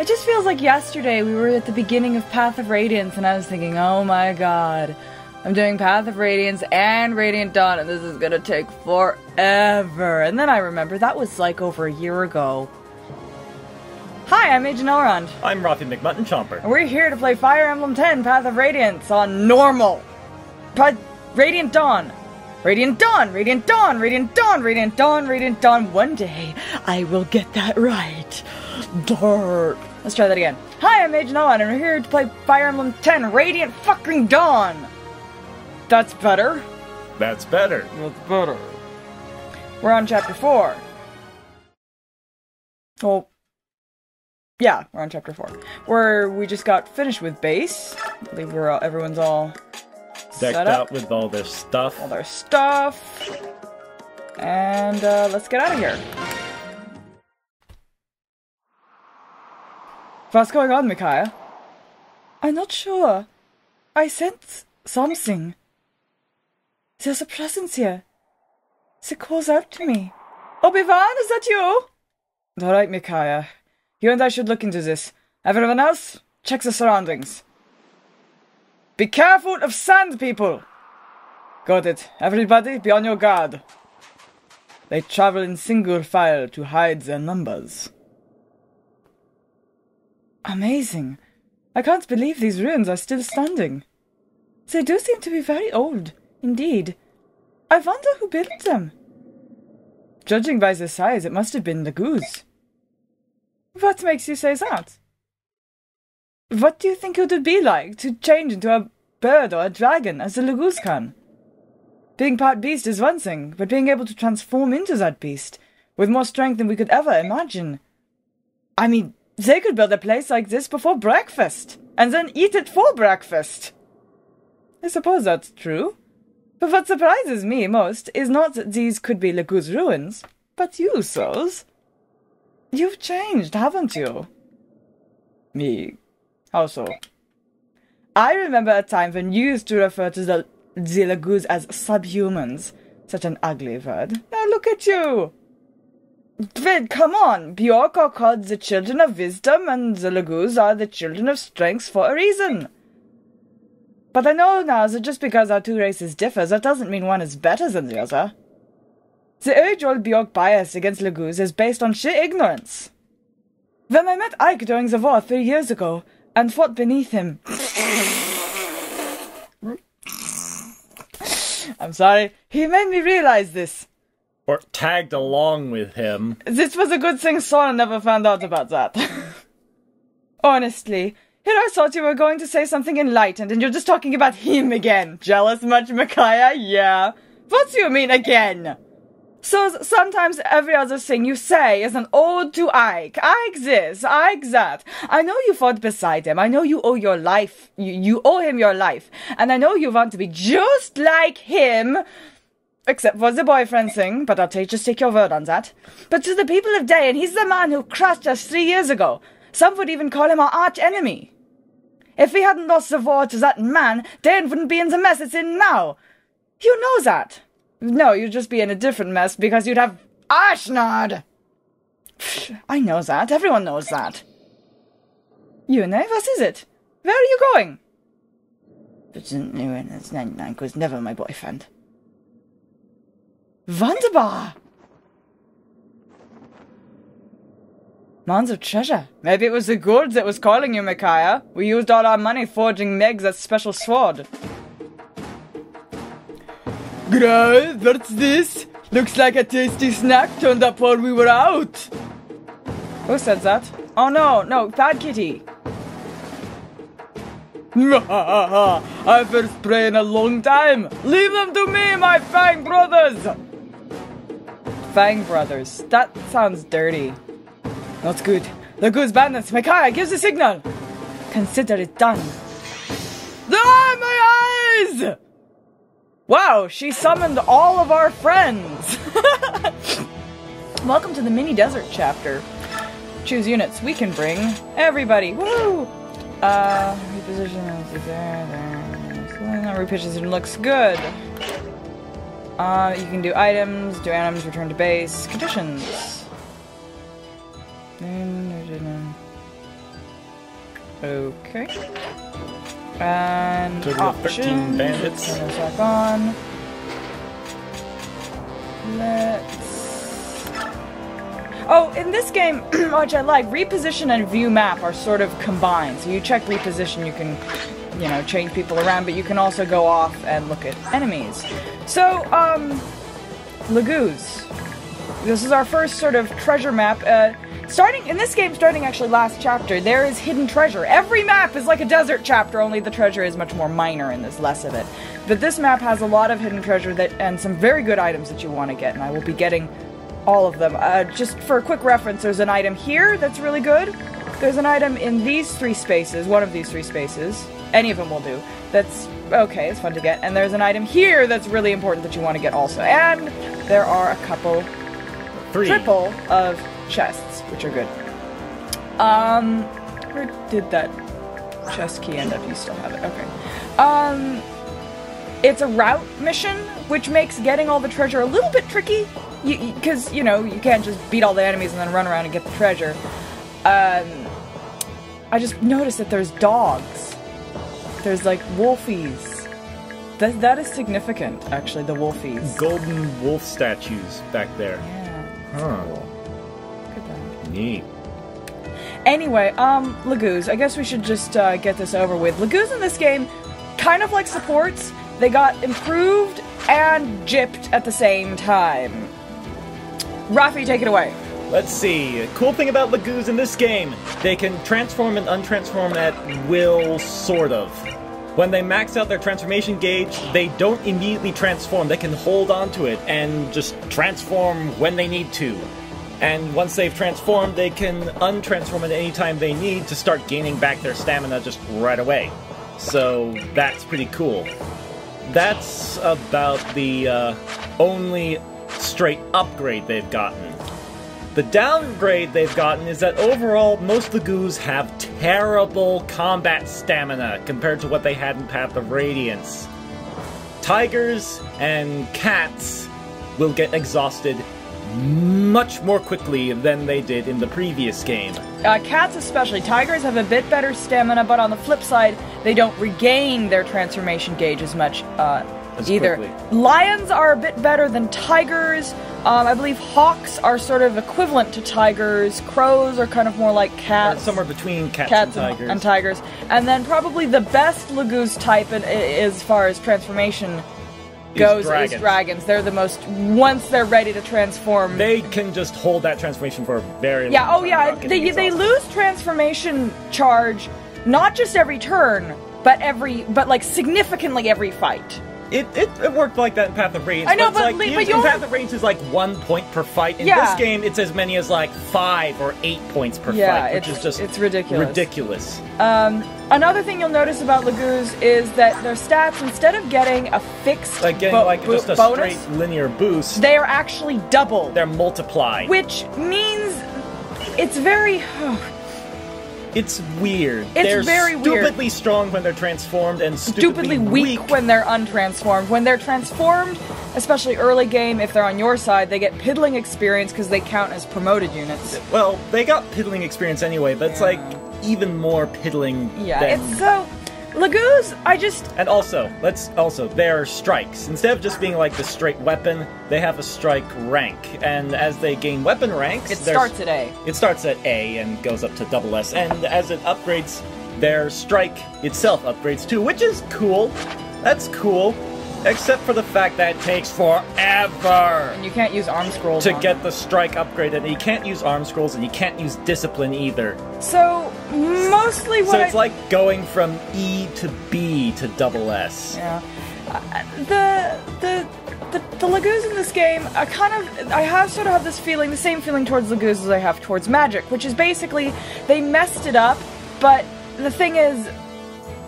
It just feels like yesterday we were at the beginning of Path of Radiance and I was thinking, oh my god, I'm doing Path of Radiance and Radiant Dawn and this is gonna take forever. And then I remember that was like over a year ago. Hi, I'm Agent Elrond. I'm Rafi McMutton-Chomper. And we're here to play Fire Emblem 10 Path of Radiance on normal. Radiant Dawn. Radiant Dawn, Radiant Dawn, Radiant Dawn, Radiant Dawn, Radiant Dawn. One day, I will get that right. Dirt. Let's try that again. Hi, I'm Agent Elrond, and we're here to play Fire Emblem 10 Radiant Frakking Dawn. That's better. That's better. That's better. We're on Chapter 4. Well, yeah, we're on Chapter 4. Where we just got finished with base. I believe everyone's all decked set out with all their stuff. All their stuff. And let's get out of here. What's going on, Micaiah? I'm not sure. I sense something. There's a presence here. It calls out to me. Obi-Wan, is that you? Alright, Micaiah. You and I should look into this. Everyone else, check the surroundings. Be careful of sand people! Got it. Everybody, be on your guard. They travel in single file to hide their numbers. Amazing. I can't believe these ruins are still standing. They do seem to be very old, indeed. I wonder who built them. Judging by the size, it must have been Laguz. What makes you say that? What do you think it would be like to change into a bird or a dragon as the Laguz can? Being part beast is one thing, but being able to transform into that beast, with more strength than we could ever imagine. I mean, they could build a place like this before breakfast, and then eat it for breakfast. I suppose that's true. But what surprises me most is not that these could be Laguz ruins, but you, Sothe. You've changed, haven't you? Me? How so? I remember a time when you used to refer to the Laguz as subhumans. Such an ugly word. Now look at you! Vid, come on! Bjork are called the children of wisdom, and the Laguz are the children of strength for a reason. But I know now that just because our two races differ, that doesn't mean one is better than the other. The age-old Bjork bias against Laguz is based on sheer ignorance. When I met Ike during the war 3 years ago, and fought beneath him... I'm sorry, he made me realize this. Or tagged along with him. This was a good thing Sora never found out about that. Honestly, here I thought you were going to say something enlightened, and you're just talking about him again. Jealous much, Micaiah? Yeah. What do you mean, again? So sometimes every other thing you say is an ode to Ike. Ike this, Ike that. I know you fought beside him. I know you owe your life. You owe him your life. And I know you want to be just like him. Except for the boyfriend thing, but I'll just take your word on that. But to the people of Dain, he's the man who crushed us 3 years ago. Some would even call him our arch-enemy. If we hadn't lost the war to that man, Dain wouldn't be in the mess it's in now. You know that. No, you'd just be in a different mess because you'd have Ashnard. I know that. Everyone knows that. Yune, what is it? Where are you going? Yune was never my boyfriend. Wunderbar! Mounds of treasure. Maybe it was the gold that was calling you, Micaiah. We used all our money forging Meg that special sword. Grave, what's this? Looks like a tasty snack turned up while we were out. Who said that? Oh no, bad kitty. I first pray in a long time. Leave them to me, my Fang brothers. Fang brothers. That sounds dirty. Not good. Laguz bandits. Micaiah, give the signal. Consider it done. Ah, my eyes! Wow, she summoned all of our friends. Welcome to the mini desert chapter. Choose units we can bring. Everybody. Woo! Reposition there. Reposition looks good. You can do items, return to base, conditions. Okay. And So we have 13 bandits. Turn those back on. Let's... Oh, in this game, which I like, reposition and view map are sort of combined. So you check reposition, you can, you know, change people around, but you can also go off and look at enemies. So, Laguz. This is our first sort of treasure map. Starting actually last chapter, there is hidden treasure. Every map is like a desert chapter, only the treasure is much more minor and there's less of it. But this map has a lot of hidden treasure and some very good items that you want to get, and I will be getting all of them. Just for a quick reference, there's an item here that's really good. There's an item in these 3 spaces, one of these 3 spaces. Any of them will do. That's okay, it's fun to get. And there's an item here that's really important that you want to get also. And there are a couple, 3 triple of chests, which are good. Where did that chest key end up? You still have it, okay. It's a route mission, which makes getting all the treasure a little bit tricky, because, you know, you can't just beat all the enemies and then run around and get the treasure. I just noticed that there's dogs. There's, like, wolfies. That is significant, actually, the wolfies. Golden wolf statues back there. Yeah. Huh. Cool. Look at that. Neat. Anyway, Laguz, I guess we should just get this over with. Laguz in this game, kind of like supports, they got improved and gypped at the same time. Rafi, take it away. Let's see. Cool thing about Laguz in this game, they can transform and untransform at will, sort of. When they max out their transformation gauge, they don't immediately transform. They can hold on to it and just transform when they need to. And once they've transformed, they can untransform at any time they need to start gaining back their stamina just right away. So that's pretty cool. That's about the only straight upgrade they've gotten. The downgrade they've gotten is that overall, most Laguz have terrible combat stamina compared to what they had in Path of Radiance. Tigers and cats will get exhausted much more quickly than they did in the previous game. Cats especially. Tigers have a bit better stamina, but on the flip side, they don't regain their transformation gauge as much either. Quickly. Lions are a bit better than tigers. I believe hawks are sort of equivalent to tigers. Crows are kind of more like cats. Somewhere between cats and tigers. And then probably the best Laguz type as far as transformation goes is dragons. They're the most, once they're ready to transform, they can just hold that transformation for a very long time. Oh yeah, they lose transformation charge not just every turn, but like significantly every fight. It worked like that in Path of Radiance. I know, but in Path of Radiance is like 1 point per fight. In this game, it's as many as like 5 or 8 points per fight, which is just it's ridiculous. Another thing you'll notice about Laguz is that their stats, instead of getting a fixed just a bonus, straight linear boost, they are actually doubled. They're multiplied, which means it's very. It's weird. They're very weird. Stupidly strong when they're transformed and stupidly weak when they're untransformed. When they're transformed, especially early game, if they're on your side, they get piddling experience because they count as promoted units. Well, they got piddling experience anyway, but it's like even more piddling. Yeah, it's so... Laguz, And also, their strikes. Instead of just being like the straight weapon, they have a strike rank. And as they gain weapon ranks... It starts at A. It starts at A and goes up to SS. And as it upgrades, their strike itself upgrades too, which is cool. That's cool. Except for the fact that it takes forever. And you can't use arm scrolls to get the strike upgraded. And you can't use arm scrolls, and you can't use discipline either. So, mostly what it's like going from E to B to SS. Yeah. The Laguz in this game, I sort of have this feeling, the same feeling towards Laguz as I have towards Magic, which is basically, they messed it up, but the thing is,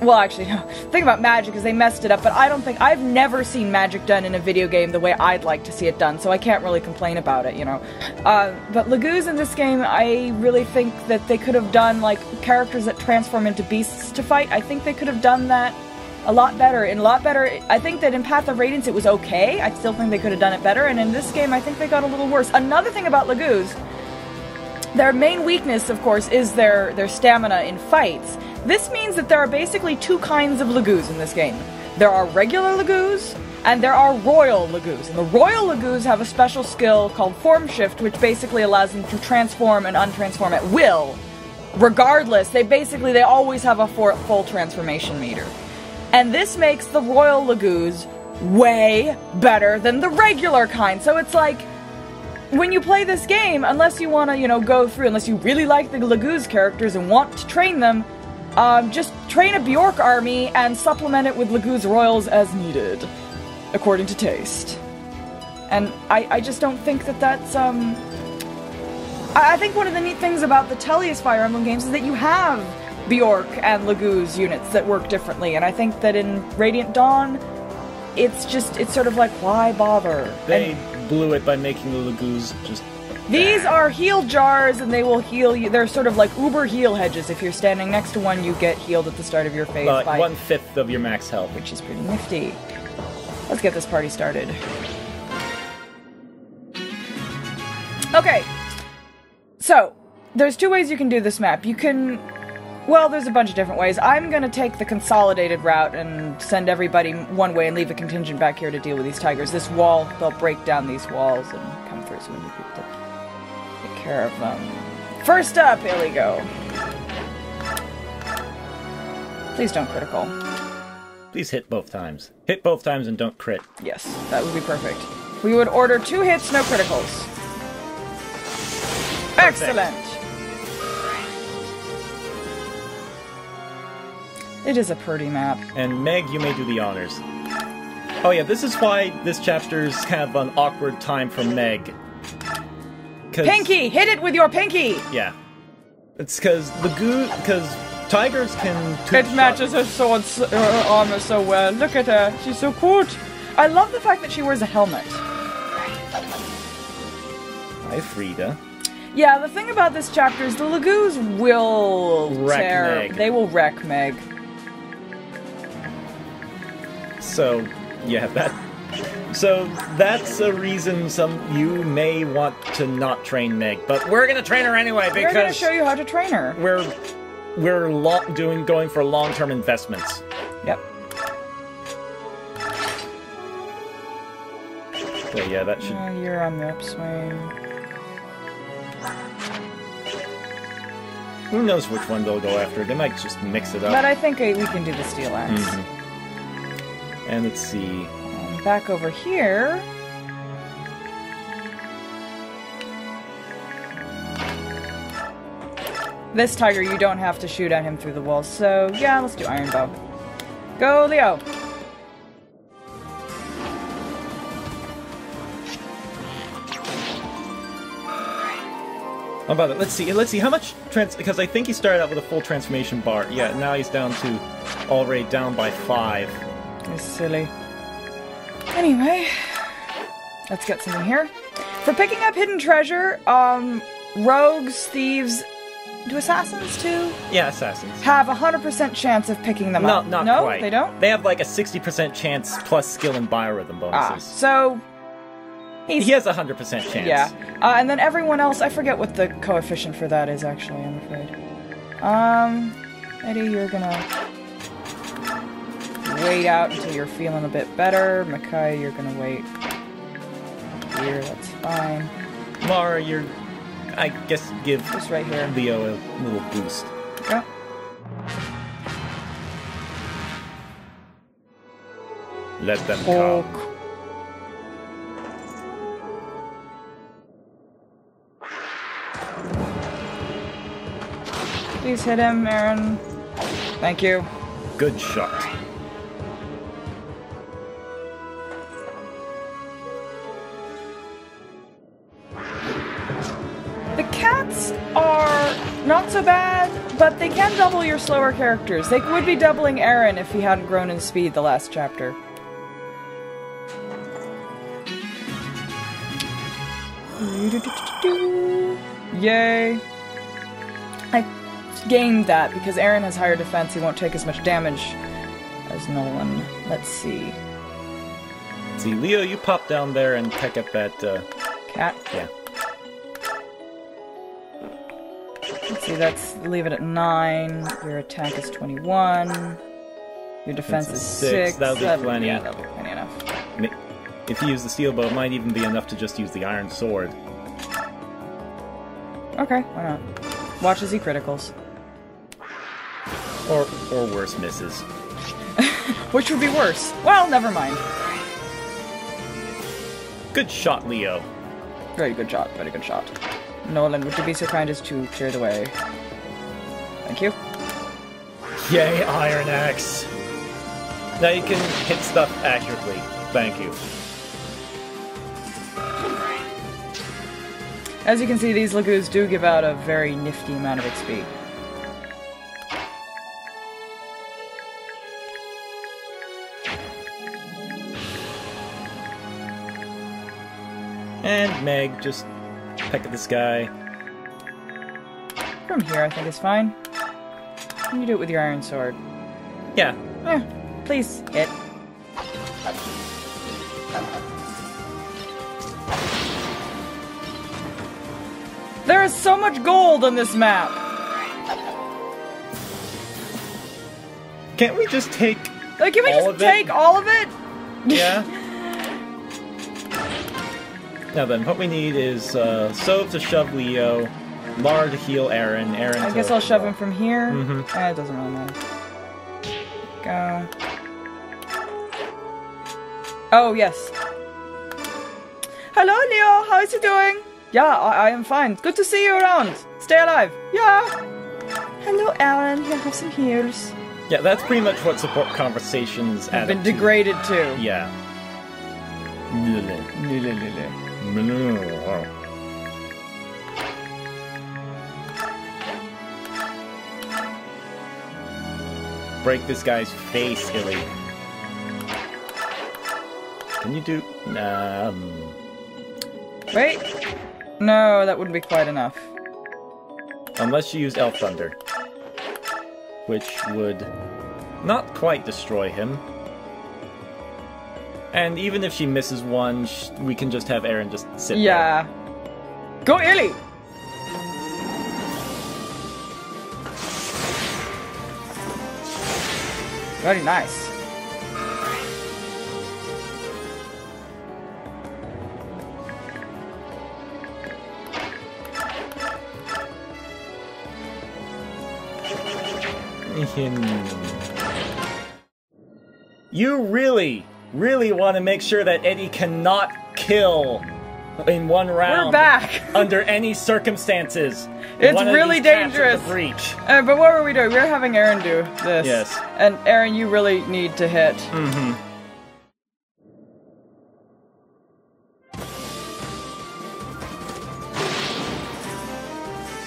well, actually, no. The thing about Magic is they messed it up, but I've never seen Magic done in a video game the way I'd like to see it done, so I can't really complain about it, you know. But Laguz in this game, I really think that they could have done, like, characters that transform into beasts to fight. I think they could have done that a lot better. I think that in Path of Radiance it was okay. I still think they could have done it better, and in this game I think they got a little worse. Another thing about Laguz, their main weakness, of course, is their stamina in fights. This means that there are basically two kinds of Laguz in this game. There are regular Laguz, and there are royal Laguz. And the royal Laguz have a special skill called Form Shift, which basically allows them to transform and untransform at will. Regardless, they always have a full transformation meter. And this makes the royal Laguz way better than the regular kind. So it's like, when you play this game, unless you want to, go through, unless you really like the Laguz characters and want to train them, just train a Bjork army and supplement it with Laguz royals as needed, according to taste. And I just don't think that that's, I think one of the neat things about the Tellius Fire Emblem games is that you have Bjork and Laguz units that work differently, and I think that in Radiant Dawn, it's sort of like, why bother? They blew it by making the Laguz just... These are heal jars, and they will heal you. They're sort of like uber heal hedges. If you're standing next to one, you get healed at the start of your phase by 1/5 of your max health. Which is pretty nifty. Let's get this party started. Okay. So, there's two ways you can do this map. You can... Well, there's a bunch of different ways. I'm gonna take the consolidated route and send everybody one way and leave a contingent back here to deal with these tigers. This wall, they'll break down these walls and come through, so we need people to take care of them. First up, here we go. Please don't critical. Please hit both times. Hit both times and don't crit. Yes, that would be perfect. We would order 2 hits, no criticals. Perfect. Excellent! It is a pretty map. And Meg, you may do the honors. Oh yeah, this is why this chapter's kind of an awkward time for Meg. Pinky! Hit it with your pinky! Yeah. It's because tigers can... It matches her sword's armor so well. Look at her. She's so cute. I love the fact that she wears a helmet. Hi, Frida. Yeah, the thing about this chapter is the Laguz will wreck Meg. They will wreck Meg. So, yeah, So, that's a reason you may want to not train Meg, but we're gonna train her anyway because... We're gonna show you how to train her. We're going for long-term investments. Yep. So yeah, that should... You're on the upswing. Who knows which one they'll go after. They might just mix it up. But I think we can do the steel axe. Mm-hmm. And let's see... back over here... This tiger, you don't have to shoot at him through the walls, so yeah, let's do Iron Bow. Go, Leo! How about it? Let's see how much because I think he started out with a full transformation bar. Yeah, now he's down to already down by 5. It's silly. Anyway, let's get something here. For picking up hidden treasure, rogues, thieves, do assassins too? Yeah, assassins. Have 100% chance of picking them up. Not no, quite. They don't? They have like a 60% chance plus skill and biorhythm bonuses. So... He has a 100% chance. Yeah. And then everyone else, I forget what the coefficient for that is, actually, I'm afraid. Eddie, you're gonna wait out until you're feeling a bit better. Makai, you're gonna wait here, that's fine. Mara, I guess give just right here. Leo a little boost. Yeah. Let them come. Please hit him, Aran. Thank you. Good shot. The cats are not so bad, but they can double your slower characters. They would be doubling Aran if he hadn't grown in speed the last chapter. Yay. I gained that because Aran has higher defense. He won't take as much damage as Nolan. Let's see. See, Leo, you pop down there and pick up that, cat? Yeah. Let's see, let's leave it at 9. Your attack is 21. Your defense is 6. That'll be plenty. Yeah, that'll be plenty enough. If you use the steel bow, it might even be enough to just use the iron sword. Okay, why not? Watch as he criticals. Or worse, misses. Which would be worse? Well, never mind. Good shot, Leo. Very good shot, very good shot. Nolan, would you be so kind as to clear the way? Thank you. Yay, Iron Axe! Now you can hit stuff accurately. Thank you. As you can see, these Laguz do give out a very nifty amount of XP. And Meg, just peck at this guy. From here, I think is fine. You do it with your iron sword. Yeah. Yeah, please hit. There is so much gold on this map! Can't we just take Like, can we just take all of it? Yeah. Now then, what we need is Sothe to shove Leo, Lara to heal Aran, I guess I'll shove him from here. Mm-hmm. It doesn't really matter. Go. Oh, yes. Hello, Leo. How's you doing? Yeah, I am fine. Good to see you around. Stay alive. Yeah. Hello, Aran. Here, have some heals. Yeah, that's pretty much what support conversations have been degraded to. Yeah. Break this guy's face, Illy. Can you do... Wait. No, that wouldn't be quite enough. Unless you use Elf Thunder. Which would not quite destroy him. And even if she misses one, we can just have Aran just sit there. Go, Illy! Very nice. You really want to make sure that Eddie cannot kill in one round. We're back! Under any circumstances. It's really dangerous. Breach. But what were we doing? We were having Aran do this. Yes. And Aran, you really need to hit. Mm-hmm.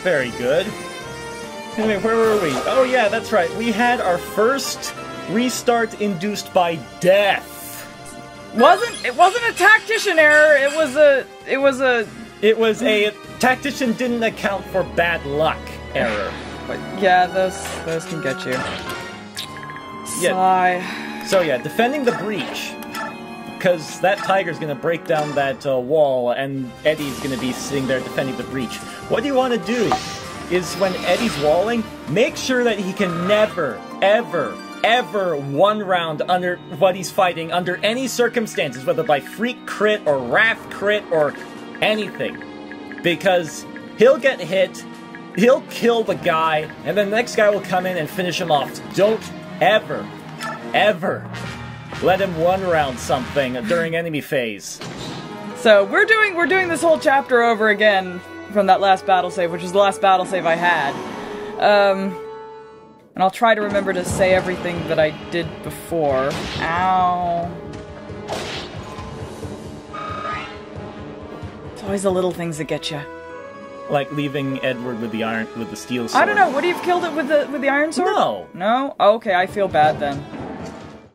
Very good. Wait, where were we? Oh yeah, that's right. We had our first restart induced by death. It wasn't a tactician error. It was a tactician didn't account for bad luck error. But yeah, those can get you. Sigh. Yeah. So yeah, defending the breach. Because that tiger's gonna break down that wall, and Eddie's gonna be sitting there defending the breach. What you want to do is, when Eddie's walling, make sure that he can never, ever one round under what he's fighting, under any circumstances, whether by freak crit or wrath crit or anything. Because he'll get hit, he'll kill the guy, and then the next guy will come in and finish him off. Don't ever let him one round something during enemy phase. So we're doing this whole chapter over again from that last battle save, which is the last battle save I had. And I'll try to remember to say everything that I did before. Ow. It's always the little things that get you. Like leaving Edward with the steel sword. I don't know. Would he have killed it with the iron sword? No. No? Oh, okay, I feel bad then.